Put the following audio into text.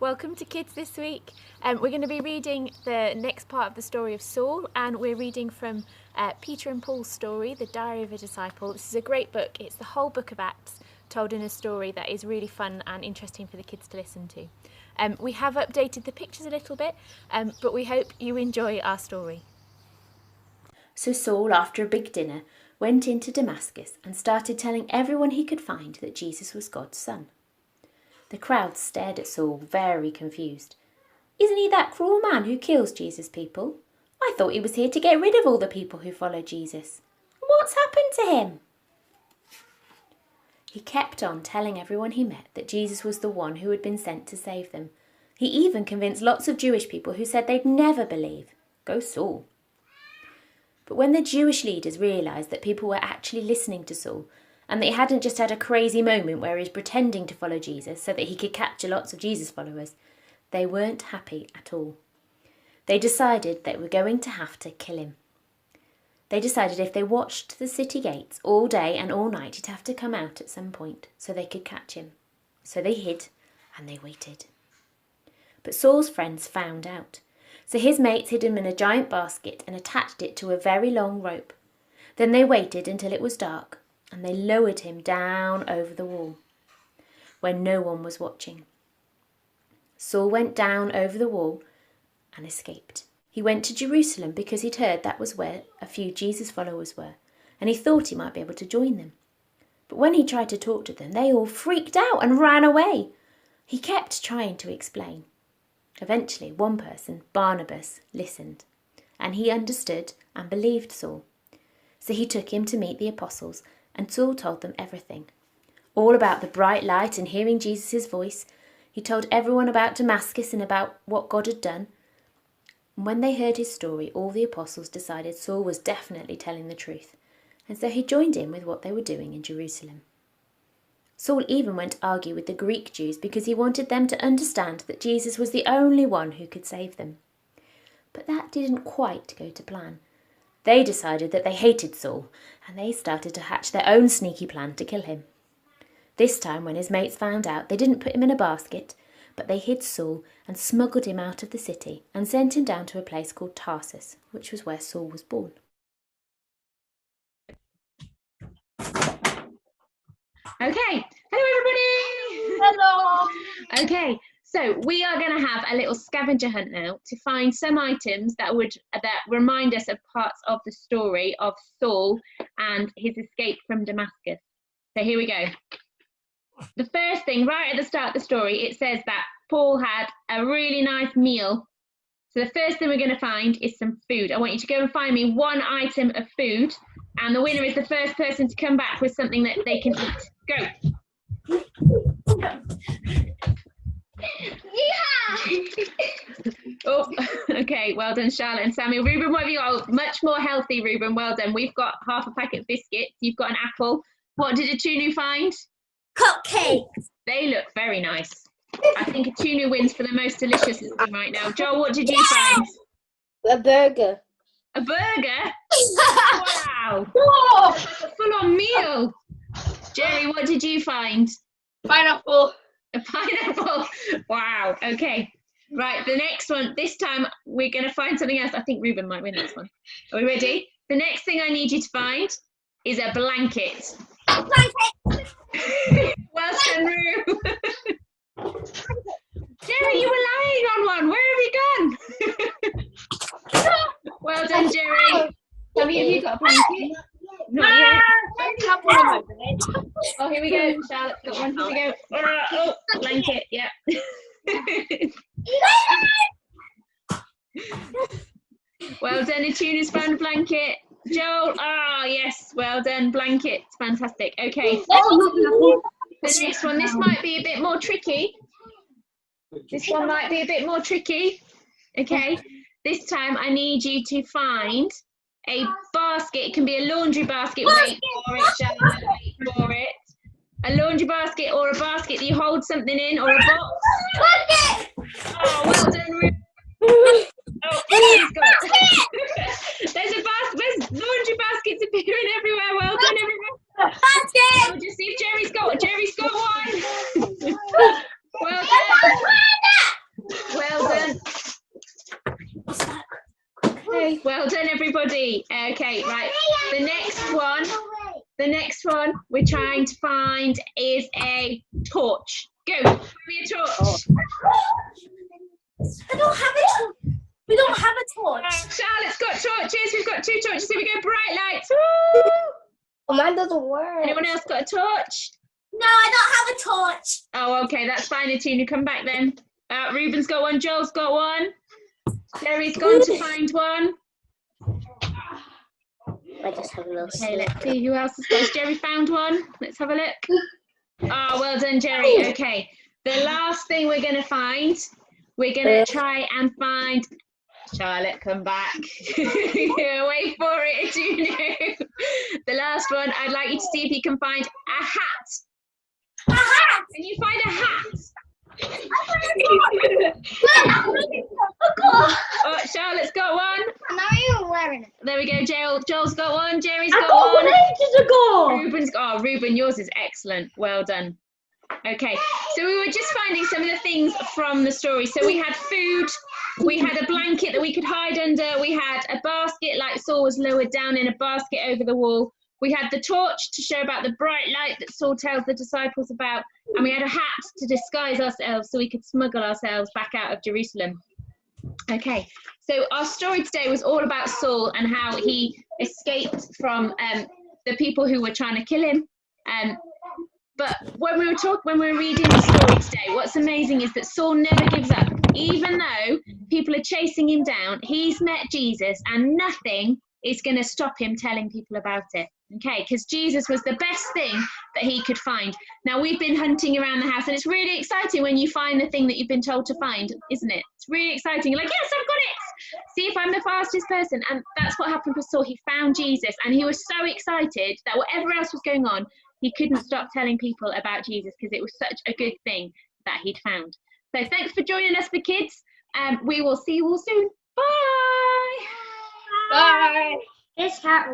Welcome to Kids This Week. We're going to be reading the next part of the story of Saul, and we're reading from Peter and Paul's story, The Diary of a Disciple. This is a great book. It's the whole book of Acts told in a story that is really fun and interesting for the kids to listen to. We have updated the pictures a little bit, but we hope you enjoy our story. So Saul, after a big dinner, went into Damascus and started telling everyone he could find that Jesus was God's son. The crowd stared at Saul, very confused. "Isn't he that cruel man who kills Jesus' people? I thought he was here to get rid of all the people who follow Jesus. What's happened to him?" He kept on telling everyone he met that Jesus was the one who had been sent to save them. He even convinced lots of Jewish people who said they'd never believe. Go Saul. But when the Jewish leaders realised that people were actually listening to Saul, and that he hadn't just had a crazy moment where he was pretending to follow Jesus so that he could capture lots of Jesus followers, they weren't happy at all. They decided they were going to have to kill him. They decided if they watched the city gates all day and all night, he'd have to come out at some point so they could catch him. So they hid and they waited. But Saul's friends found out. So his mates hid him in a giant basket and attached it to a very long rope. Then they waited until it was dark, and they lowered him down over the wall when no one was watching. Saul went down over the wall and escaped. He went to Jerusalem because he'd heard that was where a few Jesus followers were, and he thought he might be able to join them. But when he tried to talk to them, they all freaked out and ran away. He kept trying to explain. Eventually, one person, Barnabas, listened, and he understood and believed Saul. So he took him to meet the apostles, and Saul told them everything. All about the bright light and hearing Jesus' voice. He told everyone about Damascus and about what God had done. And when they heard his story, all the apostles decided Saul was definitely telling the truth, and so he joined in with what they were doing in Jerusalem. Saul even went to argue with the Greek Jews because he wanted them to understand that Jesus was the only one who could save them. But that didn't quite go to plan. They decided that they hated Saul, and they started to hatch their own sneaky plan to kill him. This time, when his mates found out, they didn't put him in a basket, but they hid Saul and smuggled him out of the city and sent him down to a place called Tarsus, which was where Saul was born. Okay, hello everybody! Hello! Okay, so we are going to have a little scavenger hunt now to find some items that remind us of parts of the story of Saul and his escape from Damascus. So here we go. The first thing, right at the start of the story, it says that Paul had a really nice meal. So the first thing we're going to find is some food. I want you to go and find me one item of food, and the winner is the first person to come back with something that they can eat. Go. Yeah! Oh, okay, well done, Charlotte and Samuel. Ruben, what have you got? Much more healthy, Ruben, well done. We've got half a packet of biscuits. You've got an apple. What did Atunu find? Cupcakes! They look very nice. I think Atunu wins for the most delicious right now. Joel, what did you find? A burger. A burger? Wow! Whoa! A full-on meal. Jerry, what did you find? Pineapple. A pineapple. Wow. Okay. Right. The next one. This time we're going to find something else. I think Ruben might win this one. Are we ready? The next thing I need you to find is a blanket. Well done, Rue. Jerry, you were lying on one. Where have you gone? Well done, Jerry. Have you got a blanket? Not yet. Oh, here we go. Charlotte's got one. Here we go. Oh, blanket. Yep. Well done. Atuna's found a blanket. Joel. Ah, yes. Well done. Blanket. Fantastic. Okay. The next one. This might be a bit more tricky. This one might be a bit more tricky. Okay. This time I need you to find a basket. It can be a laundry basket. Wait for it, Charlotte. Wait for it. A laundry basket or a basket that you hold something in, or a box. Oh, well done, Ruth. Oh, he's got it. There's a basket. There's laundry baskets appearing everywhere. Well done, everyone. Basket! We'll just see if Jerry's got one. Well done. Okay, right. The next one we're trying to find is a torch. Go, give me a torch. I don't have it. We don't have a torch. Charlotte's got torches. We've got 2 torches. Here we go. Bright lights. Woo! Oh, mine doesn't work. Anyone else got a torch? No, I don't have a torch. Oh, okay. That's fine. Atuna, come back then. Ruben's got one. Joel's got one. Jerry's gone to find one. I just have a little Okay, let's see who else has got. Has Jerry found one? Let's have a look. Oh, well done, Jerry. Okay. The last thing we're going to find, we're going to try and find... Charlotte, come back. Wait for it, Atuna. The last one, I'd like you to see if you can find a hat. A hat. Can you find a hat? Oh, Charlotte's got one. I'm not even wearing it. There we go, Joel's got one. Jerry's I got got one. one ages ago. Ruben's got, oh, Ruben, yours is excellent. Well done. Okay, so we were just finding some of the things from the story. So we had food, we had a blanket that we could hide under, we had a basket like Saul was lowered down in a basket over the wall. We had the torch to show about the bright light that Saul tells the disciples about, and we had a hat to disguise ourselves so we could smuggle ourselves back out of Jerusalem. Okay, so our story today was all about Saul and how he escaped from the people who were trying to kill him. But when we were reading the story today, what's amazing is that Saul never gives up. Even though people are chasing him down, he's met Jesus and nothing is going to stop him telling people about it. Okay, because Jesus was the best thing that he could find. Now, we've been hunting around the house and it's really exciting when you find the thing that you've been told to find, isn't it? It's really exciting. You're like, yes, I've got it. See if I'm the fastest person. And that's what happened with Saul. He found Jesus and he was so excited that whatever else was going on, he couldn't stop telling people about Jesus because it was such a good thing that he'd found. So thanks for joining us, the kids. We will see you all soon. Bye. Bye. This hat